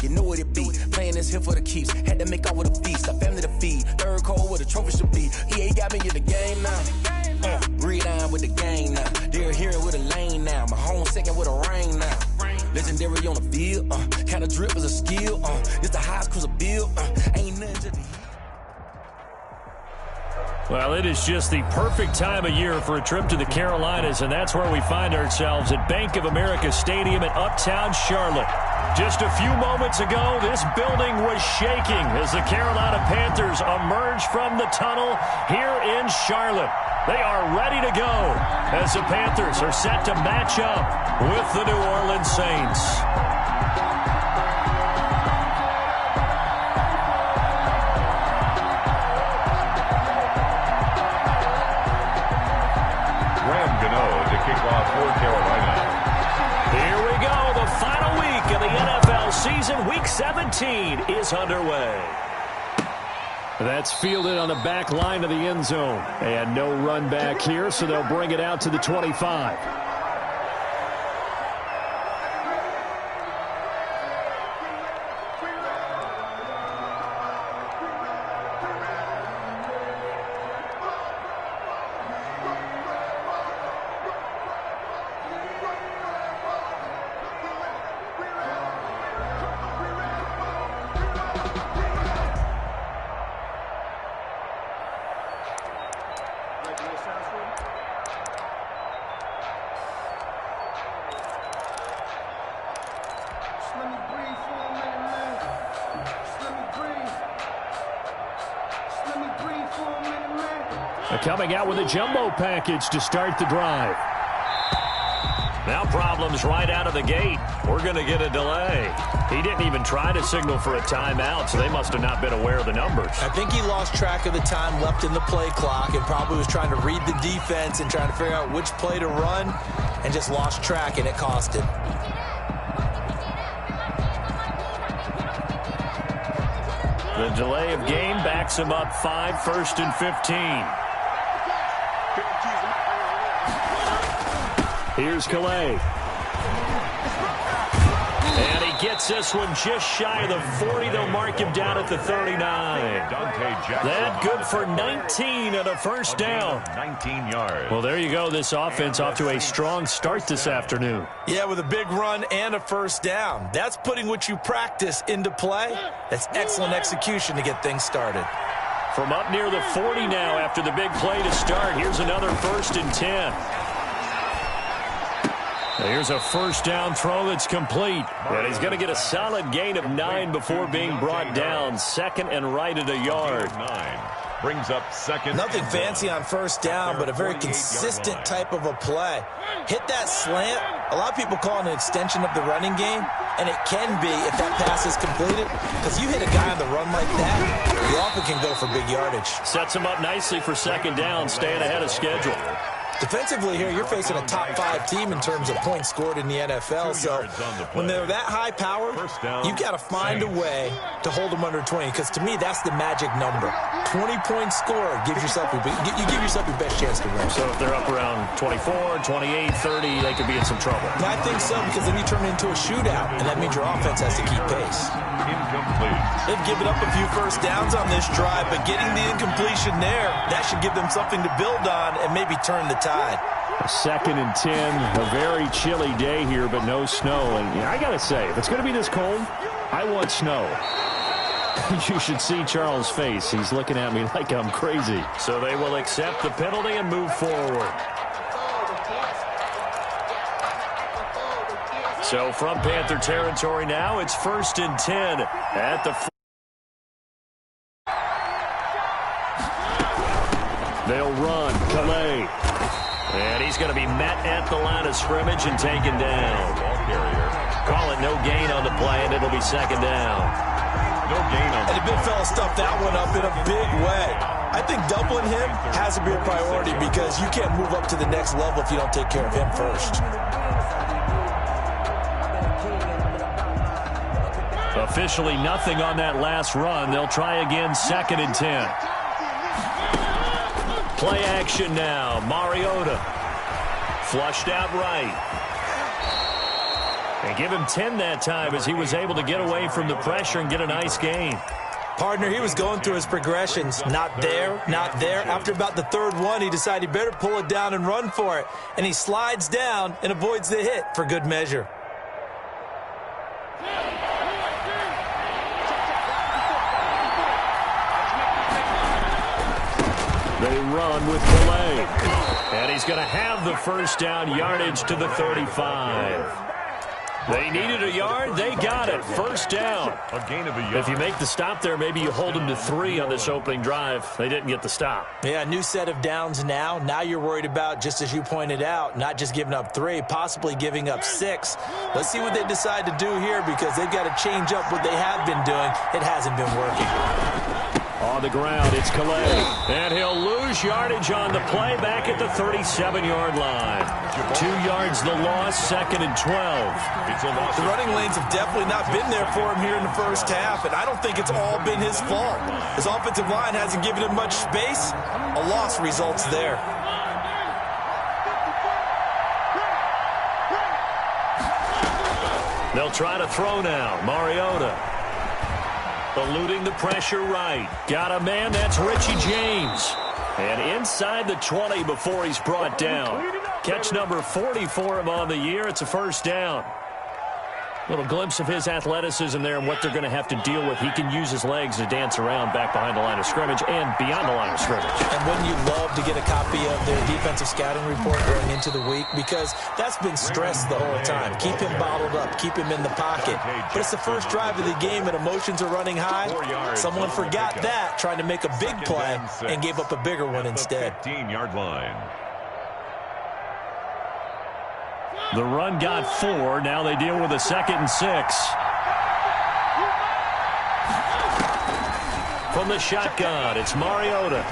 You know what it be. Playing this here for the keeps. Had to make out with a feast. A family to feed. Third cold where the trophy should be. EA got me in the game now. Breed on with the game now. They're hearing with a lane now. My home second with a rain now. Legendary on the field. Kind of drip is a skill. It's the highest cruiser bill. Ain't nothing to the Well, it is just the perfect time of year for a trip to the Carolinas, and that's where we find ourselves at Bank of America Stadium in Uptown Charlotte. Just a few moments ago, this building was shaking as the Carolina Panthers emerged from the tunnel here in Charlotte. They are ready to go as the Panthers are set to match up with the New Orleans Saints. For Carolina. Here we go. The final week of the NFL season. Week 17 is underway. That's fielded on the back line of the end zone. And no run back here, so they'll bring it out to the 25. Coming out with a jumbo package to start the drive. Now problems right out of the gate. We're going to get a delay. He didn't even try to signal for a timeout, so they must have not been aware of the numbers. I think he lost track of the time left in the play clock and probably was trying to read the defense and trying to figure out which play to run and just lost track, and it cost him. The delay of game backs him up 5, 1st and 15. Here's Calais. And he gets this one just shy of the 40. They'll mark him down at the 39. That good for 19 and a first down. 19 yards. Well, there you go. This offense off to a strong start this afternoon. Yeah, with a big run and a first down. That's putting what you practice into play. That's excellent execution to get things started. From up near the 40 now after the big play to start. Here's another 1st and 10. Here's a first down throw that's complete. And he's going to get a solid gain of 9 before being brought down. Second and right at a yard. 9 brings up second. Nothing fancy on first down, but a very consistent type of a play. Hit that slant. A lot of people call it an extension of the running game, and it can be if that pass is completed, because you hit a guy on the run like that, you often can go for big yardage. Sets him up nicely for second down, staying ahead of schedule. Defensively here, you're facing a top-5 team in terms of points scored in the NFL. So when they're that high-powered, you've got to find a way to hold them under 20. Because to me, that's the magic number. 20-point score gives yourself you give yourself your best chance to win. So if they're up around 24, 28, 30, they could be in some trouble. I think so, because then you turn it into a shootout, and that means your offense has to keep pace. Incomplete. They've given up a few first downs on this drive, but getting the incompletion there, that should give them something to build on and maybe turn the tide. A 2nd and 10, a very chilly day here, but no snow. And I got to say, if it's going to be this cold, I want snow. You should see Charles' face. He's looking at me like I'm crazy. So they will accept the penalty and move forward. So from Panther territory now, it's 1st and 10 at the 4. They'll run. Calais. And he's going to be met at the line of scrimmage and taken down. Call it no gain on the play, and it'll be second down. No gain on the play. And the big fella stuffed that one up in a big way. I think doubling him has to be a priority because you can't move up to the next level if you don't take care of him first. Officially nothing on that last run. They'll try again, 2nd and 10. Play action now. Mariota. Flushed out right. And give him 10 that time as he was able to get away from the pressure and get a nice gain. Partner, he was going through his progressions. Not there, not there. After about the third one, he decided he better pull it down and run for it. And he slides down and avoids the hit for good measure. They run with Calais. And he's going to have the first down, yardage to the 35. They needed a yard. They got it. First down. A gain of a yard. If you make the stop there, maybe you hold them to 3 on this opening drive. They didn't get the stop. Yeah, new set of downs now. Now you're worried about, just as you pointed out, not just giving up 3, possibly giving up 6. Let's see what they decide to do here because they've got to change up what they have been doing. It hasn't been working. On the ground, it's Calais. And he'll lose yardage on the play back at the 37-yard line. 2 yards the loss, 2nd and 12. It's a loss. The running lanes have definitely not been there for him here in the first half, and I don't think it's all been his fault. His offensive line hasn't given him much space. A loss results there. They'll try to throw now. Mariota eluding the pressure right. Got a man, that's Richie James. And inside the 20 before he's brought down. Catch number 40 for him on the year. It's a first down. Little glimpse of his athleticism there and what they're going to have to deal with. He can use his legs to dance around back behind the line of scrimmage and beyond the line of scrimmage. And wouldn't you love to get a copy of their defensive scouting report going into the week? Because that's been stressed the whole time. Keep him bottled up. Keep him in the pocket. But it's the first drive of the game and emotions are running high. Someone forgot that, trying to make a big play and gave up a bigger one instead. 15-yard line. The run got 4. Now they deal with a 2nd and 6. From the shotgun, it's Mariota.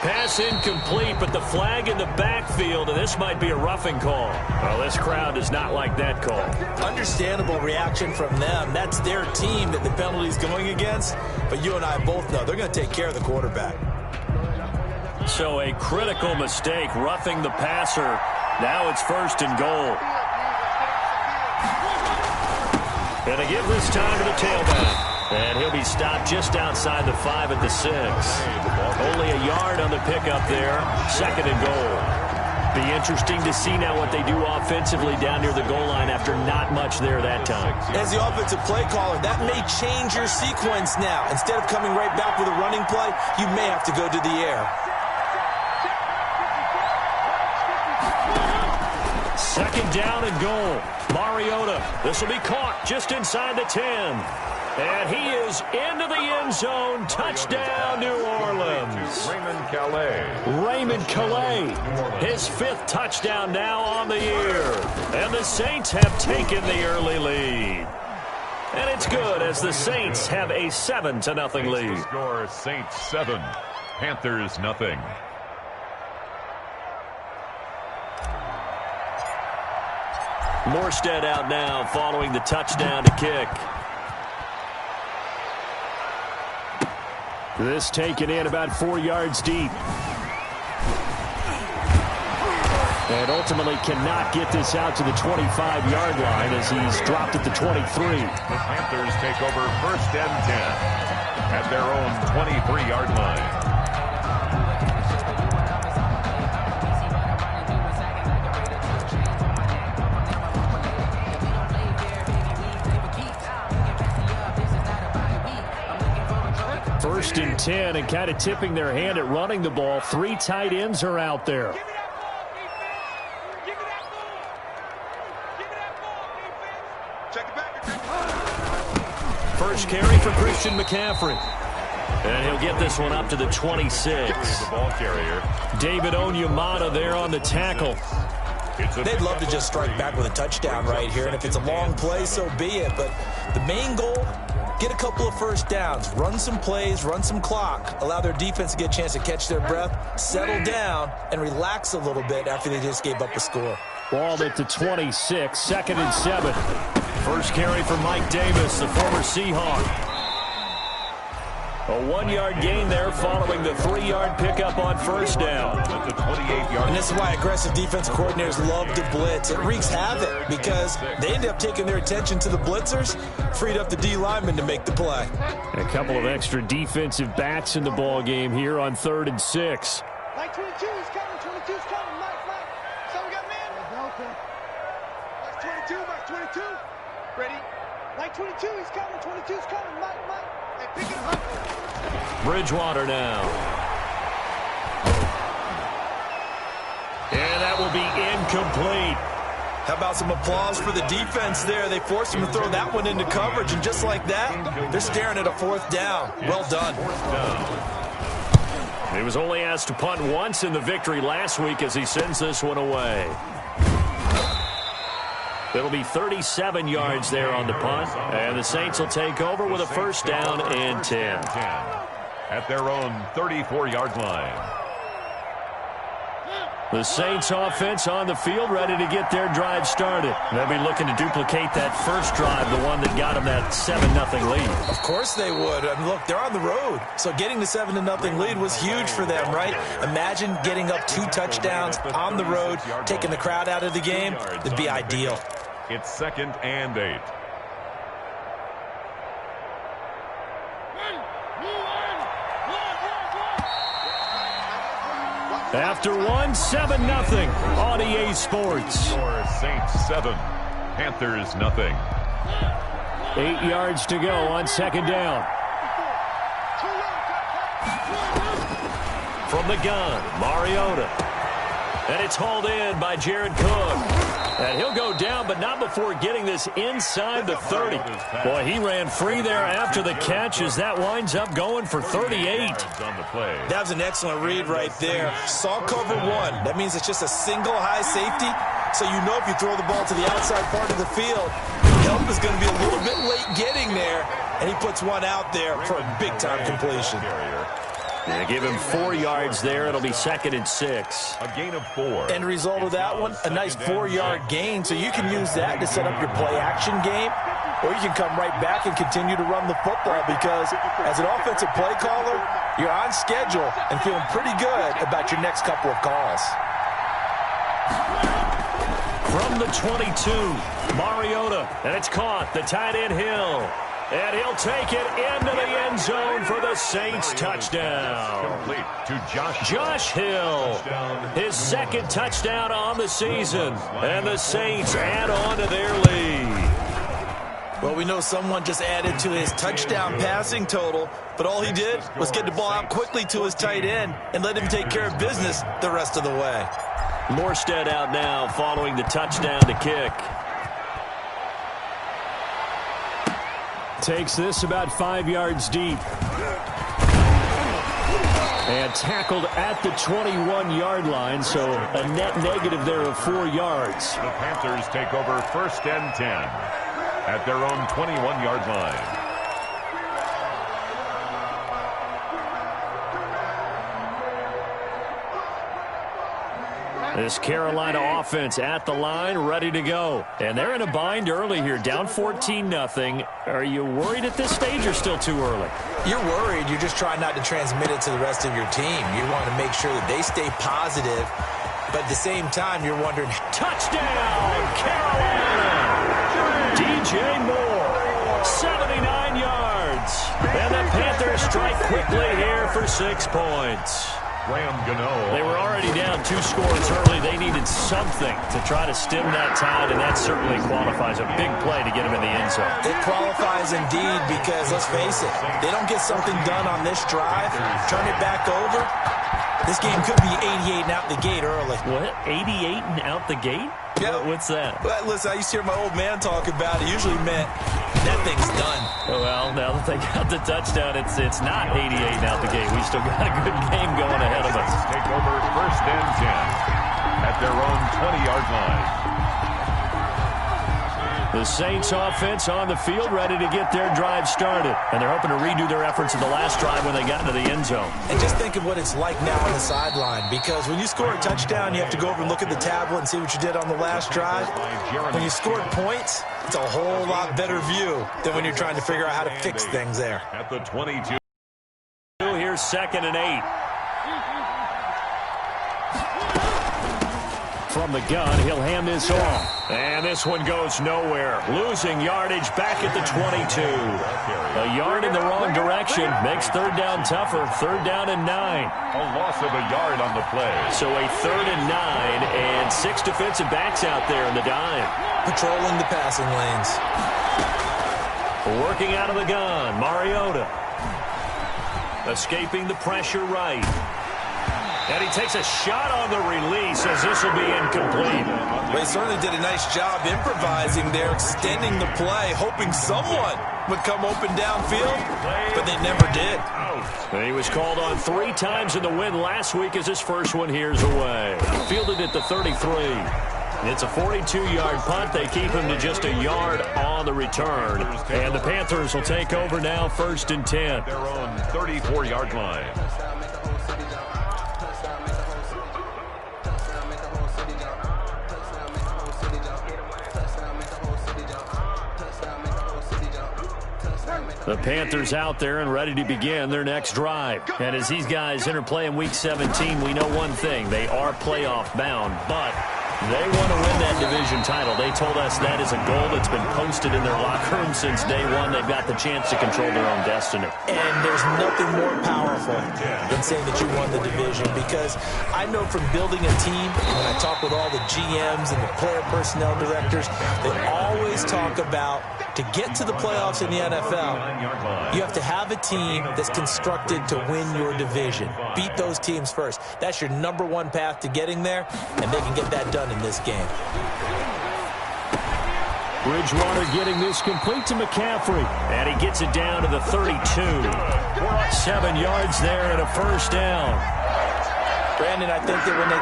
Pass incomplete, but the flag in the backfield, and this might be a roughing call. Well, this crowd does not like that call. Understandable reaction from them. That's their team that the penalty's going against. But you and I both know they're going to take care of the quarterback. So a critical mistake, roughing the passer. Now it's 1st and goal. And they give this time to the tailback. And he'll be stopped just outside the 5 at the 6. Only a yard on the pickup there. 2nd and goal. Be interesting to see now what they do offensively down near the goal line after not much there that time. As the offensive play caller, that may change your sequence now. Instead of coming right back with a running play, you may have to go to the air. 2nd down and goal. Mariota. This will be caught just inside the 10. And he is into the end zone. Touchdown, New Orleans. Raymond Calais. His 5th touchdown now on the year. And the Saints have taken the early lead. And it's good as the Saints have a 7-0 lead. Score Saints 7, Panthers nothing. Morstead out now following the touchdown to kick. This taken in about 4 yards deep. And ultimately cannot get this out to the 25-yard line as he's dropped at the 23. The Panthers take over 1st and 10 at their own 23-yard line. First and 10, and kind of tipping their hand at running the ball. 3 tight ends are out there. First carry for Christian McCaffrey. And he'll get this one up to the 26. The ball carrier. David Onyemata there on the tackle. They'd love to just strike back with a touchdown right here, and if it's a long play, so be it. But the main goal, get a couple of first downs, run some plays, run some clock, allow their defense to get a chance to catch their breath, settle down, and relax a little bit after they just gave up a score. Ball at the 26, 2nd and 7. First carry for Mike Davis, the former Seahawk. A 1-yard gain there following the 3-yard pickup on first down. And this is why aggressive defensive coordinators love to blitz. It wreaks havoc because they end up taking their attention to the blitzers, freed up the D lineman to make the play. A couple of extra defensive backs in the ball game here on 3rd and 6. Mike 22 is coming. 22 is coming. Mike. Someone got man. Mike 22. Mike 22. Ready? Mike 22 is coming. 22 is coming. Mike. Hey, pick it up. Bridgewater now. And that will be incomplete. How about some applause for the defense there? They forced him to throw that one into coverage, and just like that, they're staring at a 4th down. Well done. He was only asked to punt once in the victory last week as he sends this one away. It'll be 37 yards there on the punt, and the Saints will take over with a 1st down and 10. At their own 34-yard line. The Saints offense on the field, ready to get their drive started. They'll be looking to duplicate that first drive, the one that got them that 7-0 lead. Of course they would. I mean, look, they're on the road. So getting the 7-0 lead was huge for them, right? Imagine getting up 2 touchdowns on the road, taking the crowd out of the game. It'd be ideal. It's 2nd and 8. After 7-0 on EA Sports. Saints 7, Panthers nothing. 8 yards to go on 2nd down. From the gun, Mariota. And it's hauled in by Jared Cook. And he'll go down, but not before getting this inside the 30. Boy, he ran free there after the catch as that winds up going for 38. That was an excellent read right there. Saw cover 1. That means it's just a single high safety. So you know if you throw the ball to the outside part of the field, help is going to be a little bit late getting there. And he puts one out there for a big-time completion. Yeah, give him 4 yards there. It'll be 2nd and 6. A gain of 4. End result of that one, a nice 4-yard gain. So you can use that to set up your play-action game, or you can come right back and continue to run the football because as an offensive play caller, you're on schedule and feeling pretty good about your next couple of calls. From the 22, Mariota, and it's caught. The tight end Hill. And he'll take it into the end zone for the Saints touchdown. Complete to Josh Hill, his 2nd touchdown on the season. And the Saints add on to their lead. Well, we know someone just added to his touchdown passing total, but all he did was get the ball out quickly to his tight end and let him take care of business the rest of the way. Morstead out now following the touchdown to kick. Takes this about 5 yards deep. And tackled at the 21-yard line, so a net negative there of 4 yards. The Panthers take over 1st and 10 at their own 21-yard line. This Carolina offense at the line, ready to go. And they're in a bind early here, down 14-0. Are you worried at this stage or still too early? You're worried. You're just trying not to transmit it to the rest of your team. You want to make sure that they stay positive, but at the same time, you're wondering, touchdown, Carolina! DJ Moore, 79 yards. And the Panthers strike quickly here for 6 points. They were already down 2 scores early. They needed something to try to stem that tide, and that certainly qualifies. A big play to get them in the end zone. It qualifies indeed because, let's face it, they don't get something done on this drive, turn it back over, this game could be 88 and out the gate early. What? 88 and out the gate? Yeah. What's that? Well, listen, I used to hear my old man talk about it. It usually meant that thing's done. Well, now that they got the touchdown, it's not 88 and out the gate. We still got a good game going ahead of us. Take over 1st and 10 at their own 20-yard line. The Saints offense on the field, ready to get their drive started. And they're hoping to redo their efforts in the last drive when they got into the end zone. And just think of what it's like now on the sideline, because when you score a touchdown, you have to go over and look at the tablet and see what you did on the last drive. When you scored points, it's a whole lot better view than when you're trying to figure out how to fix things there. At the 22. 2nd and 8. From the gun, he'll hand this off. And this one goes nowhere. Losing yardage back at the 22. A yard in the wrong direction makes 3rd down tougher. 3rd down and 9. A loss of a yard on the play. So a 3rd and 9 and 6 defensive backs out there in the dime. Patrolling the passing lanes. Working out of the gun, Mariota. Escaping the pressure right. And he takes a shot on the release as this will be incomplete. Well, he certainly did a nice job improvising there, extending the play, hoping someone would come open downfield, but they never did. And he was called on 3 times in the win last week as his first one here's away. Fielded at the 33. It's a 42-yard punt. They keep him to just a yard on the return. And the Panthers will take over now, 1st and 10. Their own 34-yard line. The Panthers out there and ready to begin their next drive. And as these guys interplay in Week 17, we know one thing. They are playoff bound, but they want to win that division title. They told us that is a goal that's been posted in their locker room since day one. They've got the chance to control their own destiny. And there's nothing more powerful than saying that you won the division, because I know from building a team, when I talk with all the GMs and the player personnel directors, they always talk about, to get to the playoffs in the NFL, you have to have a team that's constructed to win your division. Beat those teams first. That's your #1 path to getting there, and they can get that done in this game. Bridgewater getting this complete to McCaffrey. And he gets it down to the 32. 7 yards there and a 1st down. Brandon, I think that when they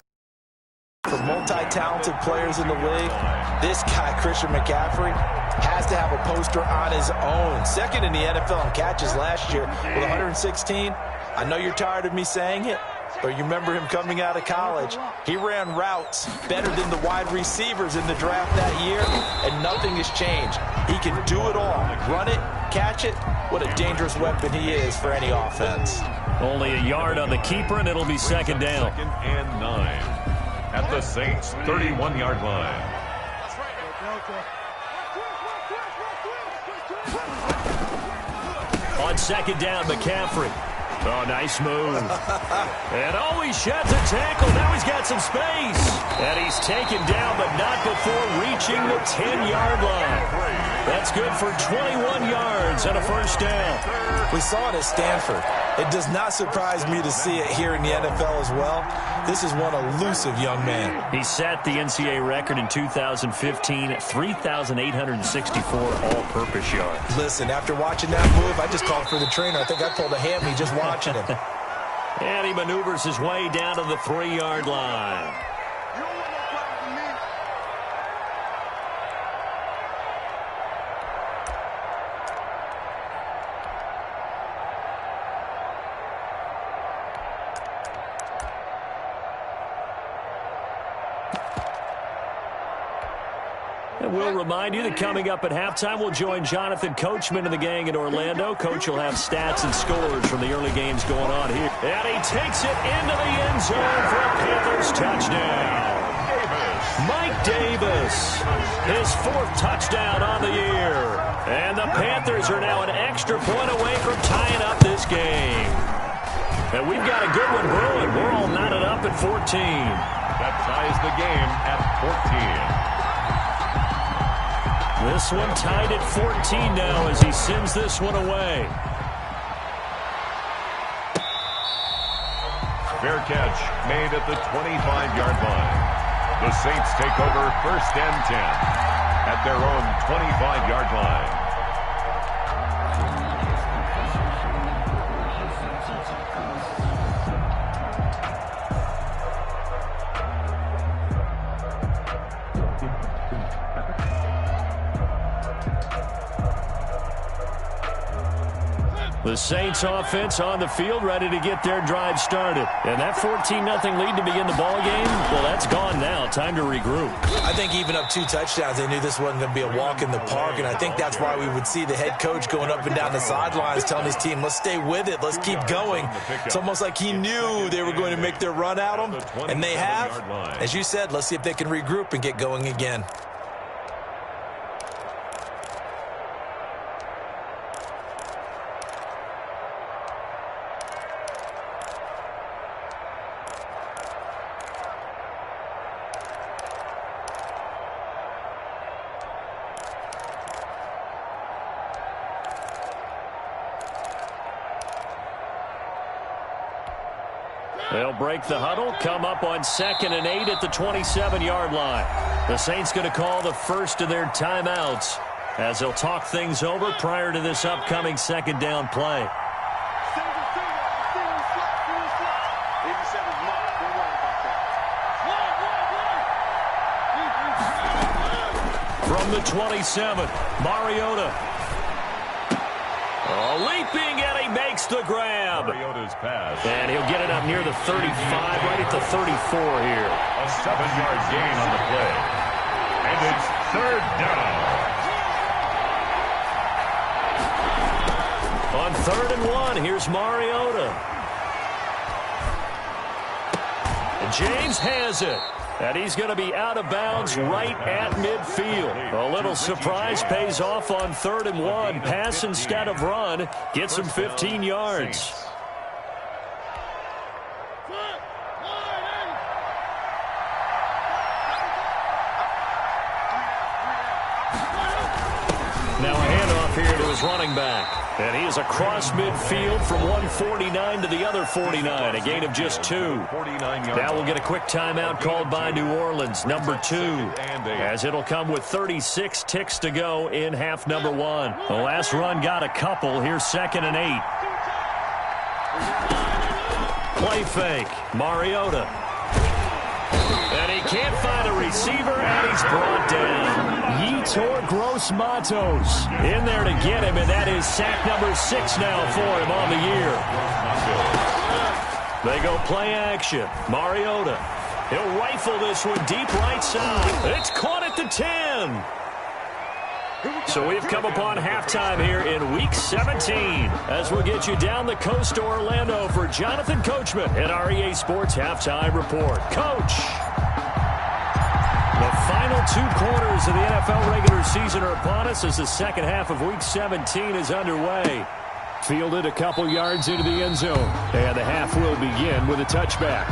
for multi-talented players in the league, this guy, Christian McCaffrey, has to have a poster on his own. 2nd in the NFL in catches last year with 116. I know you're tired of me saying it, but you remember him coming out of college. He ran routes better than the wide receivers in the draft that year, and nothing has changed. He can do it all. Run it, catch it. What a dangerous weapon he is for any offense. Only a yard on the keeper, and it'll be 2nd down. 2nd and 9 at the Saints' 31-yard line. On 2nd down, McCaffrey. Oh, nice move. And oh, he sheds a tackle. Now he's got some space. And he's taken down, but not before reaching the 10-yard line. That's good for 21 yards and a 1st down. We saw it at Stanford. It does not surprise me to see it here in the NFL as well. This is one elusive young man. He set the NCAA record in 2015 at 3,864 all-purpose yards. Listen, after watching that move, I just called for the trainer. I think I pulled a hammy just watching him. And he maneuvers his way down to the 3-yard line. And we'll remind you that coming up at halftime, we'll join Jonathan Coachman and the gang in Orlando. Coach will have stats and scores from the early games going on here. And he takes it into the end zone for a Panthers touchdown. Mike Davis, his 4th touchdown on the year. And the Panthers are now an extra point away from tying up this game. And we've got a good one brewing. We're all knotted up at 14. That ties the game at 14. This one tied at 14 now as he sends this one away. Fair catch made at the 25-yard line. The Saints take over 1st and 10 at their own 25-yard line. The Saints offense on the field, ready to get their drive started. And that 14-0 lead to begin the ball game, well, that's gone now. Time to regroup. I think even up 2 touchdowns, they knew this wasn't going to be a walk in the park, and I think that's why we would see the head coach going up and down the sidelines telling his team, let's stay with it, let's keep going. It's almost like he knew they were going to make their run at him, and they have. As you said, let's see if they can regroup and get going again. They'll break the huddle, come up on 2nd and 8 at the 27-yard line. The Saints going to call the first of their timeouts as they'll talk things over prior to this upcoming 2nd down play. From the 27, Mariota. Leaping, and he makes the grab. Mariota's pass. And he'll get it up near the 35, right at the 34 here. A 7-yard gain on the play. And it's 3rd down. On 3rd and 1, here's Mariota. And James has it. And he's going to be out of bounds right at midfield. A little surprise pays off on 3rd and 1. Pass instead of run. Gets him 15 yards. Now a handoff here to his running back. And he is across midfield from 149 to the other 49. A gain of just 2. Now we'll get a quick timeout called by New Orleans, number 2. As it'll come with 36 ticks to go in half number 1. The last run got a couple. Here's 2nd and 8. Play fake. Mariota. And he can't find a receiver, and he's brought down. Yetur Gross-Matos in there to get him, and that is sack number 6 now for him on the year. They go play action. Mariota. He'll rifle this one deep right side. It's caught at the 10. So we've come upon halftime here in Week 17 as we'll get you down the coast to Orlando for Jonathan Coachman at our EA Sports Halftime Report. Coach. The final 2 quarters of the NFL regular season are upon us as the second half of Week 17 is underway. Fielded a couple yards into the end zone, and the half will begin with a touchback.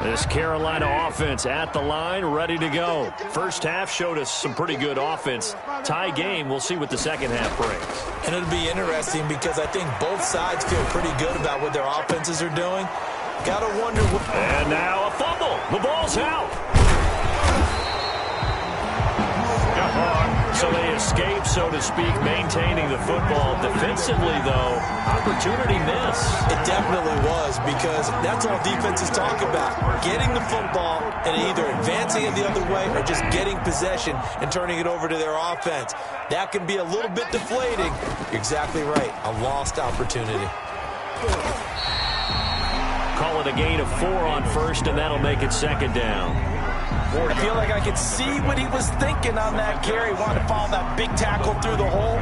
This Carolina offense at the line, ready to go. First half showed us some pretty good offense. Tie game, we'll see what the second half brings. And it'll be interesting because I think both sides feel pretty good about what their offenses are doing. Gotta wonder what... And now a fumble. The ball's out. So they escape, so to speak, maintaining the football. Defensively, though, opportunity miss. It definitely was, because that's all defenses talk about. Getting the football and either advancing it the other way or just getting possession and turning it over to their offense. That can be a little bit deflating. You're exactly right. A lost opportunity. Call it a gain of 4 on first, and that'll make it 2nd down. I feel like I could see what he was thinking on that carry. Wanted to follow that big tackle through the hole.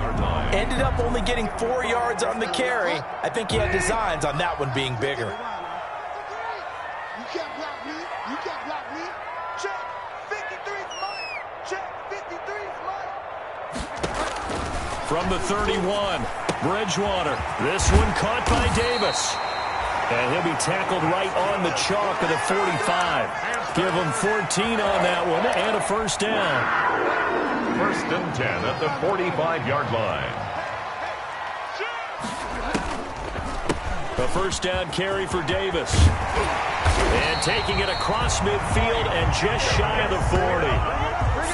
Ended up only getting 4 yards on the carry. I think he had designs on that one being bigger. You can't block me. You can't block me. Check. 53's mine. Check. 53's mine. From the 31, Bridgewater. This one caught by Davis. And he'll be tackled right on the chalk of the 45. Give him 14 on that one and a first down. 1st and 10 at the 45-yard line. A first down carry for Davis. And taking it across midfield and just shy of the 40.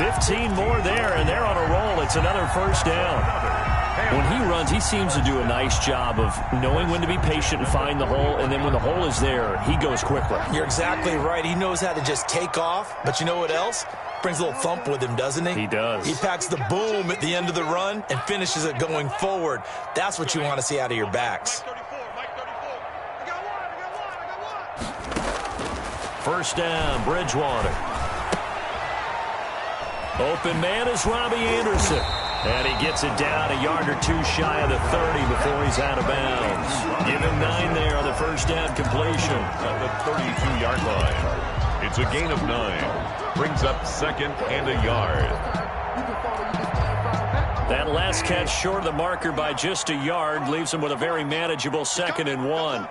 15 more there, and they're on a roll. It's another first down. When he runs, he seems to do a nice job of knowing when to be patient and find the hole, and then when the hole is there, he goes quickly. You're exactly right. He knows how to just take off, but you know what else? Brings a little thump with him, doesn't he? He does. He packs the boom at the end of the run and finishes it going forward. That's what you want to see out of your backs. First down, Bridgewater. Open man is Robbie Anderson. And he gets it down a yard or two shy of the 30 before he's out of bounds. Give him 9 there on the first down completion. At the 32-yard line. It's a gain of 9. Brings up second and a yard. That last catch short of the marker by just a yard leaves him with a very manageable 2nd and 1.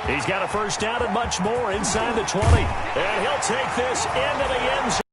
He's got a first down and much more inside the 20. And he'll take this into the end zone.